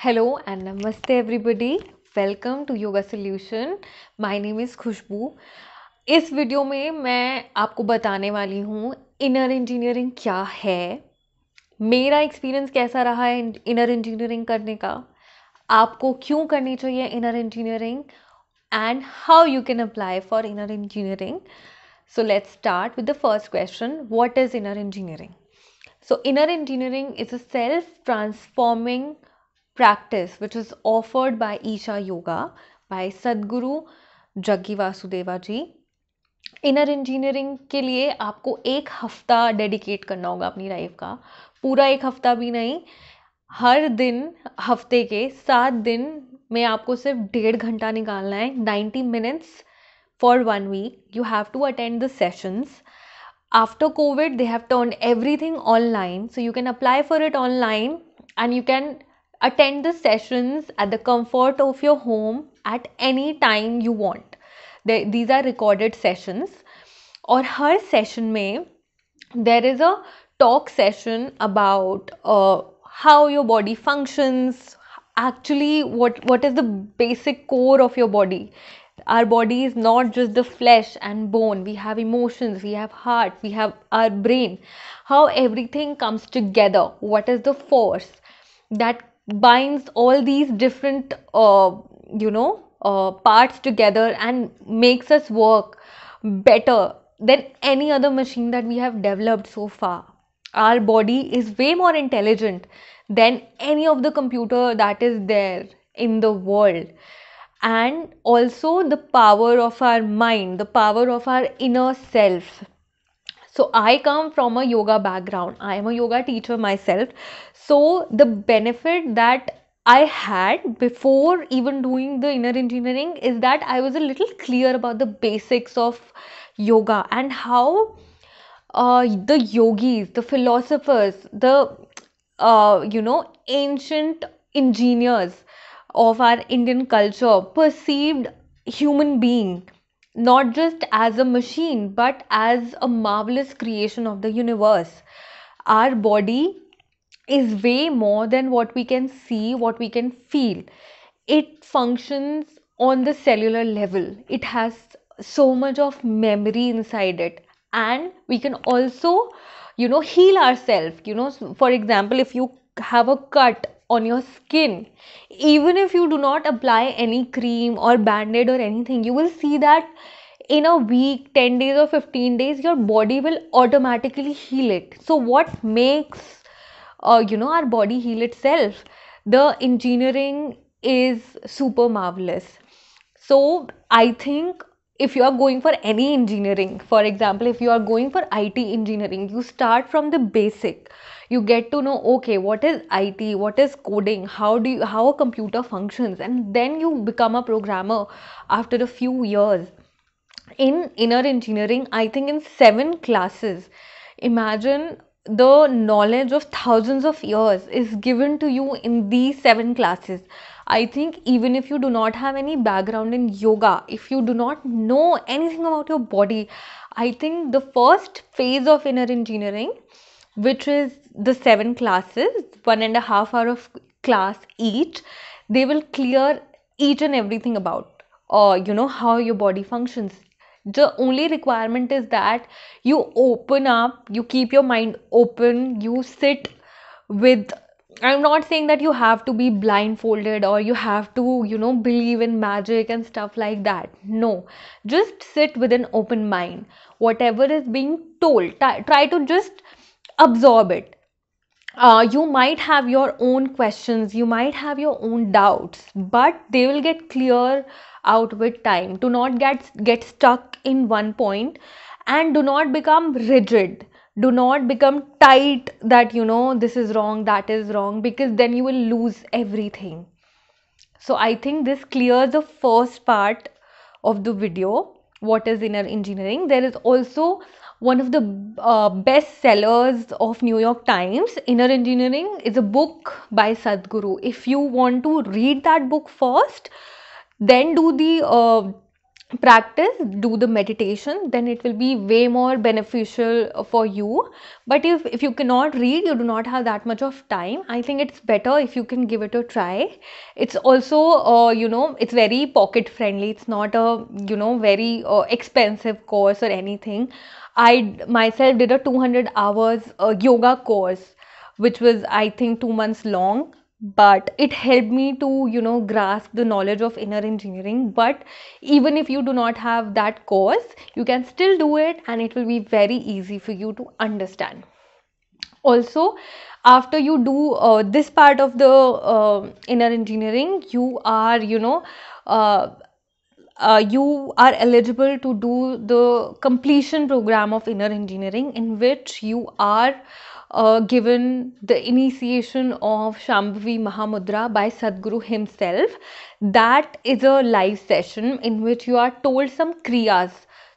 Hello and namaste everybody. Welcome to Yoga Solution. My name is खुशबू. इस video में मैं आपको बताने वाली हूँ इनर इंजीनियरिंग क्या है, मेरा एक्सपीरियंस कैसा रहा है इनर इंजीनियरिंग करने का, आपको क्यों करनी चाहिए inner engineering and how you can apply for inner engineering. So let's start with the first question. What is inner engineering? So inner engineering is a self-transforming practice which is offered by Isha Yoga by Sadhguru Jaggi Vasudeva ji. Inner engineering के लिए आपको एक हफ्ता dedicate करना होगा अपनी life का, पूरा एक हफ्ता भी नहीं, हर दिन हफ्ते के 7 दिन में आपको सिर्फ 1.5 घंटा निकालना है. 90 minutes for 1 week. You have to attend the sessions. After COVID, they have turned everything online, so you can apply for it online and you can attend the sessions at the comfort of your home at any time you want. These are recorded sessions. और हर session में there is a talk session about how your body functions, actually what is the basic core of your body. Our body is not just the flesh and bone. We have emotions, we have heart, we have our brain. How everything comes together. What is the force that binds all these different parts together and makes us work better than any other machine that we have developed so far. Our body is way more intelligent than any of the computer that is there in the world. And also the power of our mind, the power of our inner self. So I come from a yoga background. I am a yoga teacher myself. So the benefit that I had before even doing the inner engineering is that I was a little clear about the basics of yoga and how the yogis, the philosophers, the ancient engineers of our Indian culture perceived human being not just as a machine but as a marvelous creation of the universe. Our body is way more than what we can see, what we can feel. It functions on the cellular level. It has so much of memory inside it, and we can also heal ourselves. For example, if you have a cut on your skin, even if you do not apply any cream or band-aid or anything, you will see that in a week, 10 days or 15 days, your body will automatically heal it. So what makes our body heal itself? The engineering is super marvelous. So I think if you are going for any engineering, for example, if you are going for IT engineering, you start from the basic. You get to know, okay, what is IT, what is coding, how a computer functions, and then you become a programmer after a few years. In inner engineering, I think in 7 classes, imagine the knowledge of thousands of years is given to you in these 7 classes. I think even if you do not have any background in yoga, if you do not know anything about your body, I think the first phase of inner engineering, which is the 7 classes, 1.5 hour of class each, they will clear each and everything about how your body functions. The only requirement is that you open up, you keep your mind open, you sit with, I'm not saying that you have to be blindfolded or you have to believe in magic and stuff like that. No, just sit with an open mind. Whatever is being told, try to just absorb it. You might have your own questions, you might have your own doubts, but they will get clear out with time. Do not get stuck in one point, and do not become rigid. Do not become tight that this is wrong, that is wrong, because then you will lose everything. So I think this clears the first part of the video. What is inner engineering? There is also one of the best sellers of New York Times. Inner Engineering is a book by Sadhguru. If you want to read that book first, then do the practice, do the meditation, then it will be way more beneficial for you. But if you cannot read, you do not have that much of time, I think it's better if you can give it a try. It's also it's very pocket friendly. It's not a very expensive course or anything. I myself did a 200 hours yoga course, which was, I think, 2 months long, but it helped me to grasp the knowledge of inner engineering. But even if you do not have that course, you can still do it, and it will be very easy for you to understand. Also, after you do this part of the inner engineering, uh, you are eligible to do the completion program of inner engineering, in which you are given the initiation of Shambhavi Mahamudra by Sadhguru himself. That is a live session in which you are told some kriyas.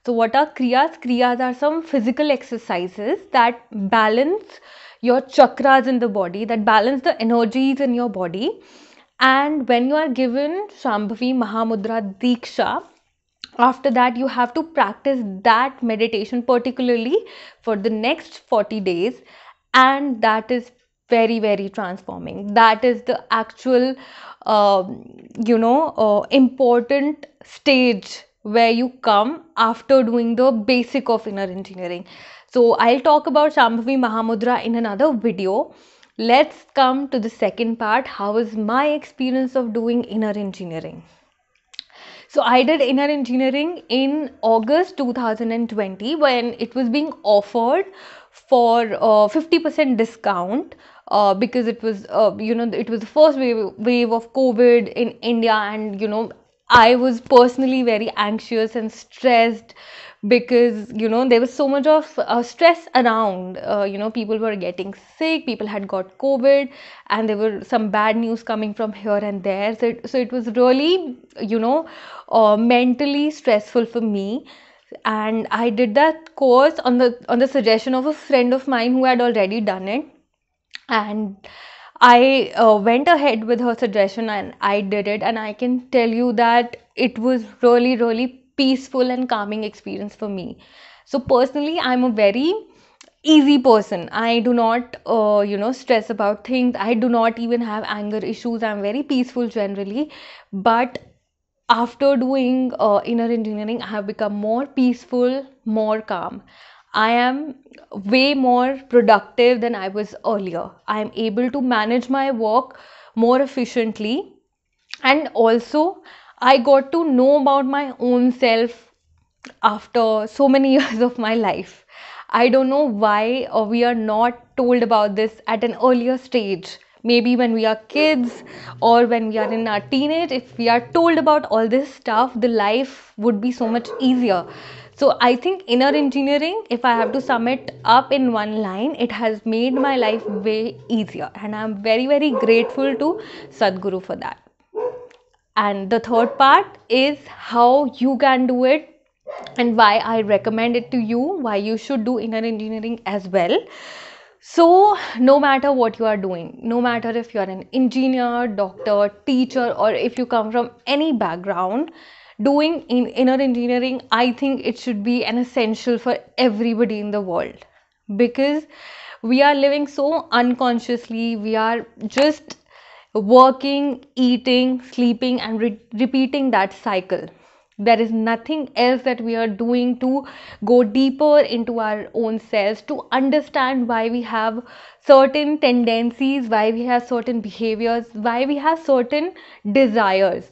So, what are kriyas? Kriyas are some physical exercises that balance your chakras in the body, that balance the energies in your body. And when you are given Shambhavi Mahamudra Diksha, after that you have to practice that meditation particularly for the next 40 days, and that is very, very transforming. That is the actual important stage where you come after doing the basic of inner engineering. So I'll talk about Shambhavi Mahamudra in another video. Let's come to the second part. How is my experience of doing inner engineering? So I did inner engineering in August 2020, when it was being offered for 50% discount, because it was it was the first wave of COVID in India, and I was personally very anxious and stressed, because there was so much of stress around. People were getting sick, people had got COVID, and there were some bad news coming from here and there. So it was really mentally stressful for me. And I did that course on the suggestion of a friend of mine who had already done it. And I went ahead with her suggestion, and I did it, and I can tell you that it was really, really peaceful and calming experience for me. So personally, I'm a very easy person. I do not stress about things. I do not even have anger issues. I'm very peaceful generally. But after doing inner engineering, I have become more peaceful, more calm. I am way more productive than I was earlier. I am able to manage my work more efficiently. And also, I got to know about my own self after so many years of my life. I don't know why we are not told about this at an earlier stage. Maybe when we are kids or when we are in our teenage, if we are told about all this stuff, the life would be so much easier. So I think inner engineering, if I have to sum it up in one line, it has made my life way easier. And I'm very, very grateful to Sadhguru for that. And the third part is how you can do it, and why I recommend it to you, why you should do inner engineering as well. So, no matter what you are doing, no matter if you are an engineer, doctor, teacher, or if you come from any background, doing inner engineering, I think it should be an essential for everybody in the world, because we are living so unconsciously. We are just working, eating, sleeping, and repeating that cycle. There is nothing else that we are doing to go deeper into our own selves, to understand why we have certain tendencies, why we have certain behaviors, why we have certain desires.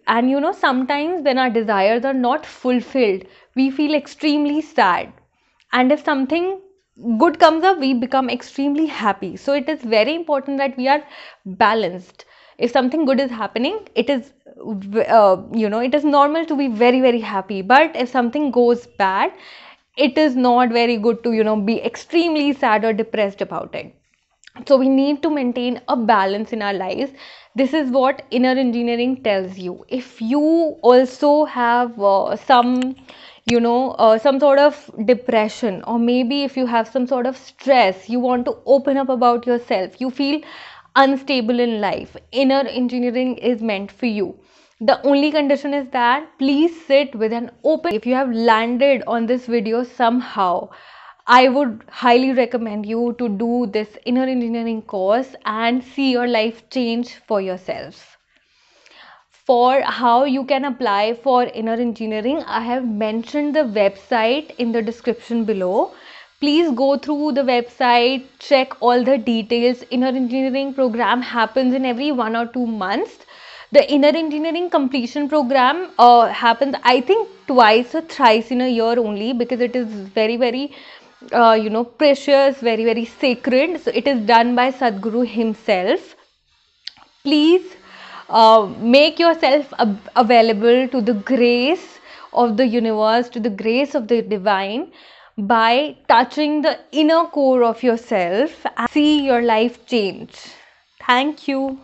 And sometimes when our desires are not fulfilled, we feel extremely sad. And if something good comes up, we become extremely happy. So it is very important that we are balanced. If something good is happening, it is it is normal to be very, very happy. But if something goes bad, it is not very good to be extremely sad or depressed about it. So we need to maintain a balance in our lives. This is what inner engineering tells you. If you also have some sort of depression, or maybe if you have some sort of stress, you want to open up about yourself, you feel unstable in life, inner engineering is meant for you. The only condition is that please sit with an open. If you have landed on this video somehow, I would highly recommend you to do this inner engineering course and see your life change for yourself. For how you can apply for inner engineering, I have mentioned the website in the description below. Please go through the website, check all the details. Inner engineering program happens in every 1 or 2 months. The inner engineering completion program happens, I think, twice or thrice in a year only, because it is very, very precious, very, very sacred. So it is done by Sadhguru himself. Please make yourself available to the grace of the universe, to the grace of the divine, by touching the inner core of yourself and see your life change. Thank you.